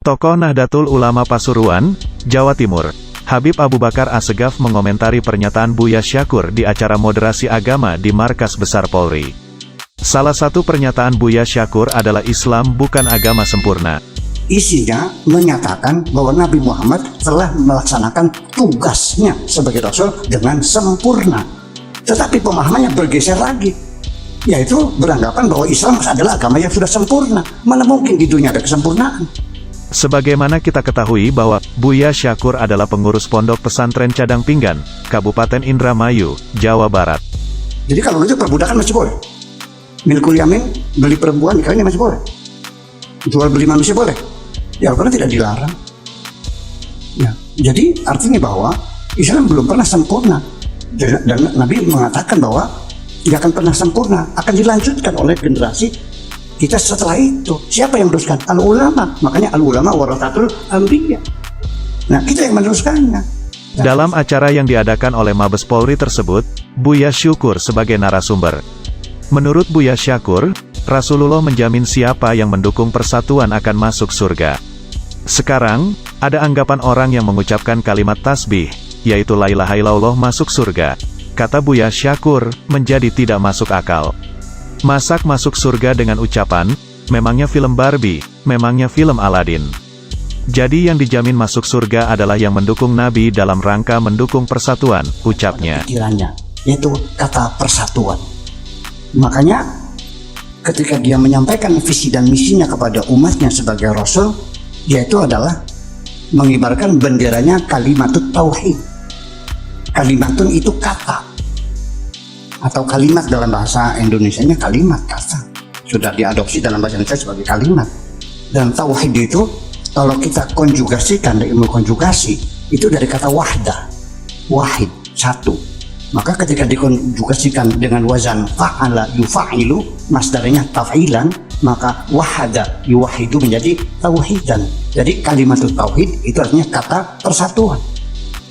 Tokoh Nahdlatul Ulama Pasuruan, Jawa Timur, Habib Abu Bakar Assegaf mengomentari pernyataan Buya Syakur di acara moderasi agama di Markas Besar Polri. Salah satu pernyataan Buya Syakur adalah Islam bukan agama sempurna. Isinya menyatakan bahwa Nabi Muhammad telah melaksanakan tugasnya sebagai Rasul dengan sempurna. Tetapi pemahamannya bergeser lagi, yaitu beranggapan bahwa Islam adalah agama yang sudah sempurna. Mana mungkin di dunia ada kesempurnaan? Sebagaimana kita ketahui bahwa Buya Syakur adalah pengurus Pondok Pesantren Cadang Pinggan, Kabupaten Indramayu, Jawa Barat. Jadi kalau itu perbudakan masih boleh. Milkul yamin, beli perempuan nikahnya masih boleh. Jual beli manusia boleh. Ya karena tidak dilarang. Ya, jadi artinya bahwa Islam belum pernah sempurna. Dan Nabi mengatakan bahwa tidak akan pernah sempurna, akan dilanjutkan oleh generasi kita setelah itu. Siapa yang meneruskan? Al-ulama. Makanya al-ulama warathatul anbiya. Nah, kita yang meneruskannya. Dalam acara yang diadakan oleh Mabes Polri tersebut, Buya Syakur sebagai narasumber. Menurut Buya Syakur, Rasulullah menjamin siapa yang mendukung persatuan akan masuk surga. Sekarang, ada anggapan orang yang mengucapkan kalimat tasbih, yaitu la ilaha illallah masuk surga. Kata Buya Syakur, menjadi tidak masuk akal. Masak masuk surga dengan ucapan, memangnya film Barbie, memangnya film Aladin. Jadi yang dijamin masuk surga adalah yang mendukung Nabi dalam rangka mendukung persatuan, ucapnya. Pikirannya, yaitu kata persatuan. Makanya, ketika dia menyampaikan visi dan misinya kepada umatnya sebagai Rasul, yaitu adalah mengibarkan benderanya kalimatut tauhid. Kalimatun itu kata, atau kalimat dalam bahasa Indonesianya kalimat kata. Sudah diadopsi dalam bahasa Indonesia sebagai kalimat. Dan tauhid itu, kalau kita konjugasikan dari ilmu konjugasi, itu dari kata wahdah, wahid, satu. Maka ketika dikonjugasikan dengan wazan fa'ala yufa'ilu, masdarnya taf'ilan, maka wahada yuwahidu menjadi tauhidan. Jadi kalimat tauhid itu artinya kata persatuan.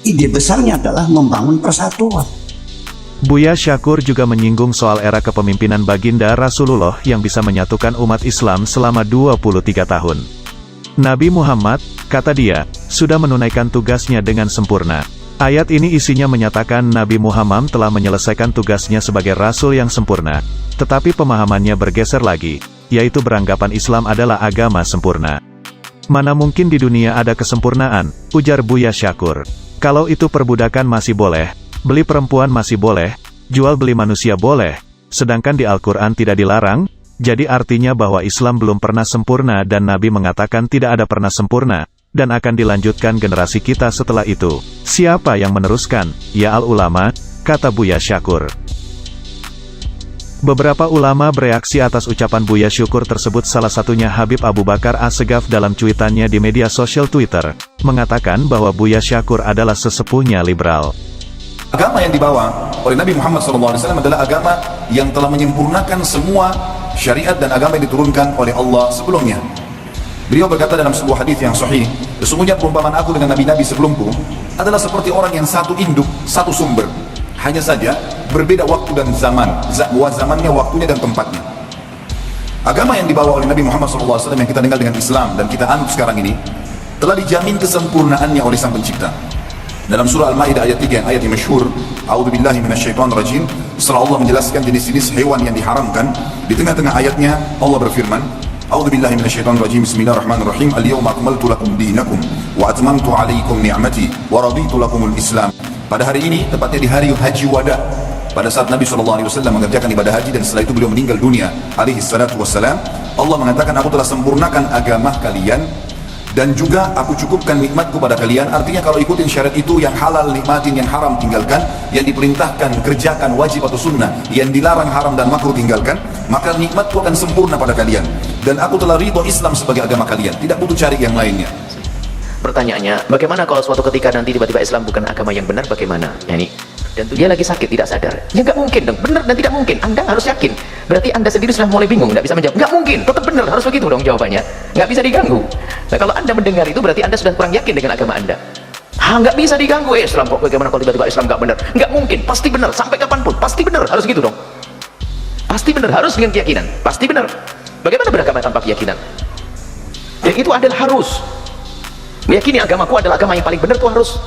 Ide besarnya adalah membangun persatuan. Buya Syakur juga menyinggung soal era kepemimpinan baginda Rasulullah yang bisa menyatukan umat Islam selama 23 tahun. Nabi Muhammad, kata dia, sudah menunaikan tugasnya dengan sempurna. Ayat ini isinya menyatakan Nabi Muhammad telah menyelesaikan tugasnya sebagai Rasul yang sempurna. Tetapi pemahamannya bergeser lagi, yaitu beranggapan Islam adalah agama sempurna. Mana mungkin di dunia ada kesempurnaan, ujar Buya Syakur. Kalau itu perbudakan masih boleh, beli perempuan masih boleh, jual beli manusia boleh, sedangkan di Al-Quran tidak dilarang, jadi artinya bahwa Islam belum pernah sempurna dan Nabi mengatakan tidak ada pernah sempurna, dan akan dilanjutkan generasi kita setelah itu. Siapa yang meneruskan? Ya al-ulama, kata Buya Syakur. Beberapa ulama bereaksi atas ucapan Buya Syakur tersebut, salah satunya Habib Abu Bakar Assegaf dalam cuitannya di media sosial Twitter, mengatakan bahwa Buya Syakur adalah sesepuhnya liberal. Agama yang dibawa oleh Nabi Muhammad SAW adalah agama yang telah menyempurnakan semua syariat dan agama yang diturunkan oleh Allah sebelumnya. Beliau berkata dalam sebuah hadis yang sahih, sesungguhnya perumpamaan aku dengan nabi-nabi sebelumku adalah seperti orang yang satu induk, satu sumber. Hanya saja berbeda waktu dan zaman, zamannya, waktunya dan tempatnya. Agama yang dibawa oleh Nabi Muhammad SAW yang kita dengar dengan Islam dan kita anut sekarang ini telah dijamin kesempurnaannya oleh Sang Pencipta. Dalam surah Al-Maidah ayat 3 yang ayat yang masyhur, A'udzubillahi minasyaitonirrajim, setelah Allah menjelaskan jenis-jenis hewan yang diharamkan, di tengah-tengah ayatnya Allah berfirman, A'udzubillahi minasyaitonirrajim, bismillahirrahmanirrahim, al-yawma akmaltu lakum dinakum wa atmamtu 'alaikum ni'mati wa raditu lakumul Islam. Pada hari ini, tepatnya di hari Haji Wada, pada saat Nabi SAW mengerjakan ibadah haji dan setelah itu beliau meninggal dunia alaihi salatu wassalam, Allah mengatakan, aku telah sempurnakan agama kalian dan juga aku cukupkan nikmatku pada kalian. Artinya kalau ikutin syariat itu, yang halal nikmatin, yang haram tinggalkan, yang diperintahkan kerjakan wajib atau sunnah, yang dilarang haram dan makruh tinggalkan, maka nikmatku akan sempurna pada kalian. Dan aku telah ridho Islam sebagai agama kalian, tidak butuh cari yang lainnya. Pertanyaannya, bagaimana kalau suatu ketika nanti tiba-tiba Islam bukan agama yang benar, bagaimana? Ya, ini. Dan dia lagi sakit, tidak sadar. Ya nggak mungkin dong, benar dan tidak mungkin. Anda harus yakin. Berarti Anda sendiri sudah mulai bingung, nggak bisa menjawab. Nggak mungkin, tetap benar, harus begitu dong jawabannya. Nggak bisa diganggu. Nah kalau Anda mendengar itu, berarti Anda sudah kurang yakin dengan agama Anda. Nggak bisa diganggu, Islam kok bagaimana kalau tiba-tiba Islam nggak benar? Nggak mungkin, pasti benar, sampai kapanpun, pasti benar, harus gitu dong. Pasti benar, harus dengan keyakinan, pasti benar. Bagaimana beragama tanpa keyakinan? Dan itu adalah harus. Meyakini agamaku adalah agama yang paling benar, itu harus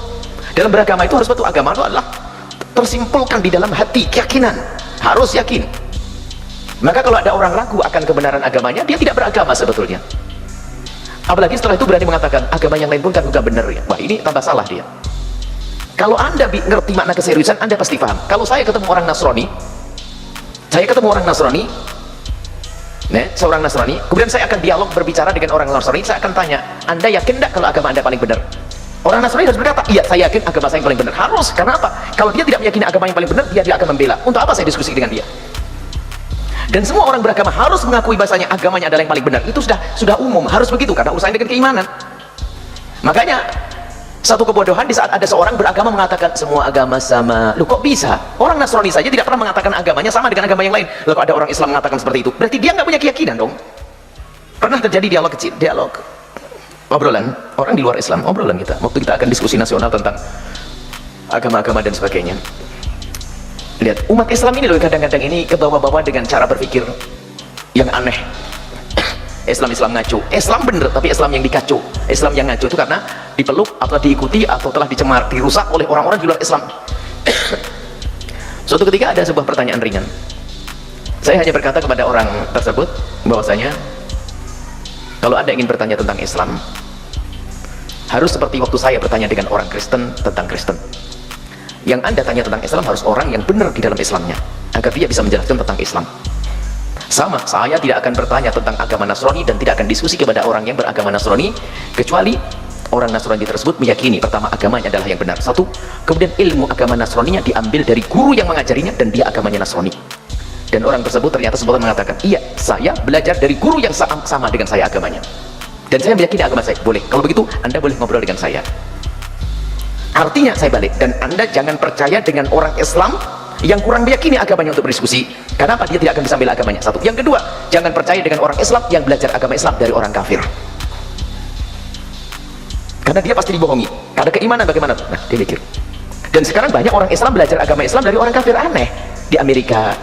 dalam beragama itu harus betul. Agama itu adalah tersimpulkan di dalam hati, keyakinan, harus yakin. Maka kalau ada orang ragu akan kebenaran agamanya, dia tidak beragama sebetulnya. Apalagi setelah itu berani mengatakan agama yang lain pun kan juga benar ya. Wah, ini tambah salah dia. Kalau Anda ngerti makna keseriusan, Anda pasti paham. Kalau saya ketemu orang Nasrani, seorang Nasrani, kemudian saya akan dialog berbicara dengan orang Nasrani, saya akan tanya, Anda yakin tidak kalau agama Anda paling benar? Orang Nasrani harus berkata, iya saya yakin agama saya yang paling benar. Harus, karena apa? Kalau dia tidak meyakini agama yang paling benar, dia tidak akan membela. Untuk apa saya diskusi dengan dia? Dan semua orang beragama harus mengakui bahasanya agamanya adalah yang paling benar. Itu sudah umum, harus begitu, karena urusannya dengan keimanan. Makanya satu kebodohan di saat ada seorang beragama mengatakan semua agama sama. Loh, kok bisa? Orang Nasrani saja tidak pernah mengatakan agamanya sama dengan agama yang lain. Loh, kok ada orang Islam mengatakan seperti itu? Berarti dia nggak punya keyakinan dong. Pernah terjadi dialog kecil, dialog obrolan orang di luar Islam, obrolan kita waktu kita akan diskusi nasional tentang agama-agama dan sebagainya. Lihat, umat Islam ini loh kadang-kadang ini kebawa-bawa dengan cara berpikir yang aneh. Islam ngaco, Islam bener tapi Islam yang dikacau. Islam yang ngaco itu karena dipeluk atau diikuti atau telah dirusak oleh orang-orang di luar Islam. Suatu ketika ada sebuah pertanyaan ringan, saya hanya berkata kepada orang tersebut bahwasanya kalau Anda ingin bertanya tentang Islam, harus seperti waktu saya bertanya dengan orang Kristen tentang Kristen. Yang Anda tanya tentang Islam harus orang yang benar di dalam Islamnya, agar dia bisa menjelaskan tentang Islam. Sama, saya tidak akan bertanya tentang agama Nasrani dan tidak akan diskusi kepada orang yang beragama Nasrani, kecuali orang Nasrani tersebut meyakini pertama agamanya adalah yang benar, satu, kemudian ilmu agama Nasraninya diambil dari guru yang mengajarinya dan dia agamanya Nasrani. Dan orang tersebut ternyata sebetulnya mengatakan, iya, saya belajar dari guru yang sama dengan saya agamanya. Dan saya meyakini agama saya. Boleh, kalau begitu Anda boleh ngobrol dengan saya. Artinya saya balik, dan Anda jangan percaya dengan orang Islam yang kurang meyakini agamanya untuk berdiskusi. Kenapa? Dia tidak akan bisa bela agamanya. Satu. Yang kedua, jangan percaya dengan orang Islam yang belajar agama Islam dari orang kafir. Karena dia pasti dibohongi. Karena keimanan bagaimana? Nah, dia mikir. Dan sekarang banyak orang Islam belajar agama Islam dari orang kafir. Aneh. Di Amerika,